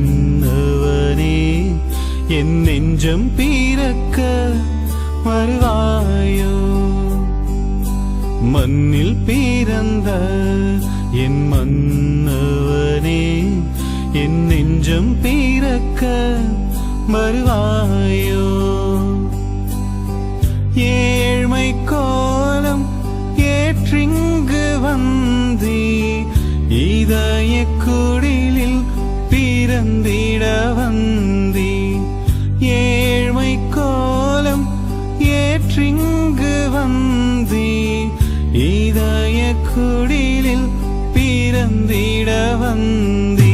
மன்னவனே என் நெஞ்சம் பிறக்க வருவாயோ மண்ணில் பிறந்த என் மன்னவனே என் நெஞ்சம் பிறக்க வருவாயோ ஏழ்மை கோலம் ஏற்றிங்கு வந்தீ இதய குடிலில் பிறந்திட வந்தீ ஏழ்மை கோலம் ஏற்றிங்கு வந்தீ இதய குடிலில் பிறந்திட வந்தீ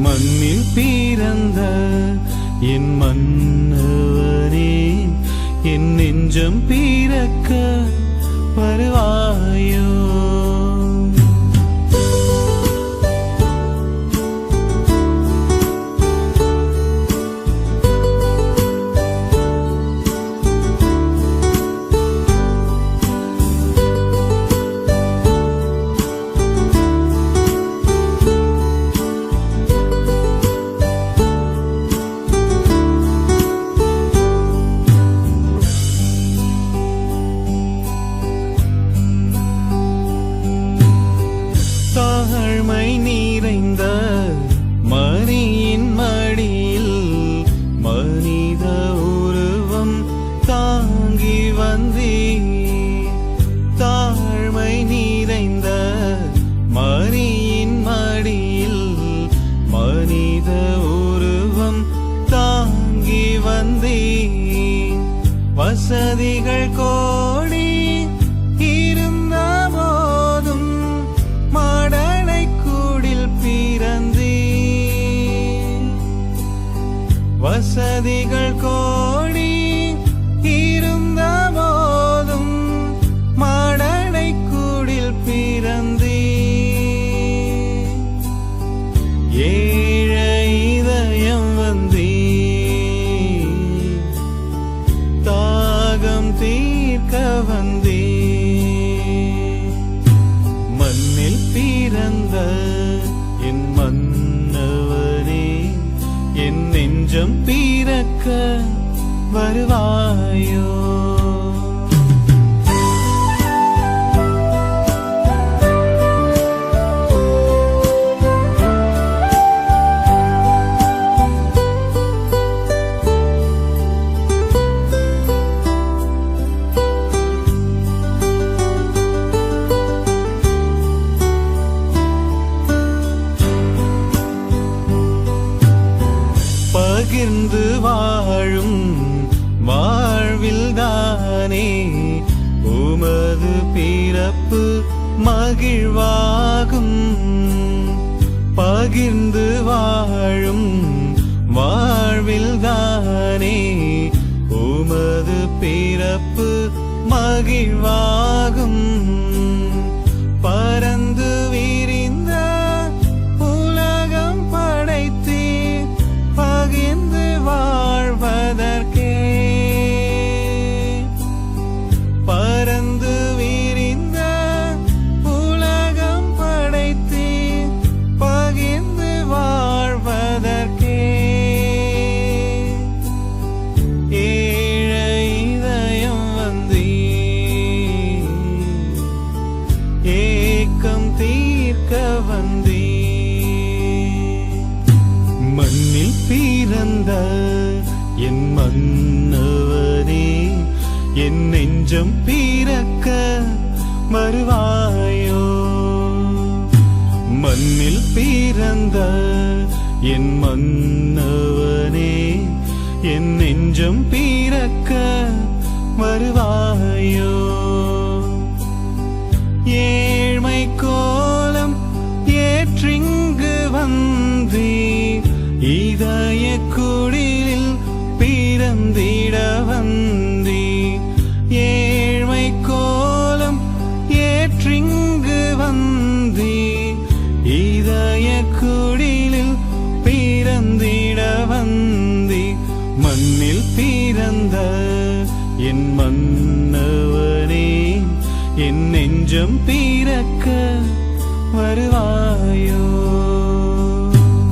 மண்ணில் பிறந்த என் மன்னவனே என் நெஞ்சம் பிறக்க வருவாயோ நிறைந்த மணியின் மடியில் மனித உருவம் தாங்கி வந்தீ தாழ்மை நிறைந்த மணியின் மடியில் மனித உருவம் தாங்கி வந்தீ வசதிகள் கோடி இருந்த போதும் மாடனை கூடில் பிறந்தீ வசதிகள் கோடி இருந்த போதும் மாடனை கூடில் பிறந்தீ ஏழை இதயம் வந்தீ தாகம் தீர்க்க வந்தீ மண்ணில் பிறந்த என் மன்னவனே என் நெஞ்சம் பிறக்க வருவாயோ பகிர்ந்து வாழும் வாழ்வில் தானே உமது பிறப்பு மகிழ்வாகும் பகிர்ந்து வாழும் வாழ்வில் தானே உமது பிறப்பு மகிழ்வாகும் பரந்து விரிந்த உலகம் படைத்தீ பகிர்ந்து வாழ்வதற்கே பரந்து விரிந்த உலகம் படைத்தீ பகிர்ந்து வாழ்வதற்கே ஏழை இதயம் வந்தீ ஏக்கம் தீர்க்க வந்தீ மண்ணில் பிறந்த என் மன்னவனே என் நெஞ்சம் பிறக்க வருவாயோ மண்ணில் பிறந்த என் மன்னவனே என் நெஞ்சம் பிறக்க வருவாயோ ஏழ்மை கோலம் ஏற்றிங்கு வந்தீ இதய குடிலில் பிறந்திட வந்தீ ஏழ்மை கோலம் ஏற்றிங்கு வந்தீ இதய குடிலில் பிறந்திட வந்தீ மண்ணில் பிறந்த என் மன்னவனே என் நெஞ்சம் பிறக்க வருவாயோ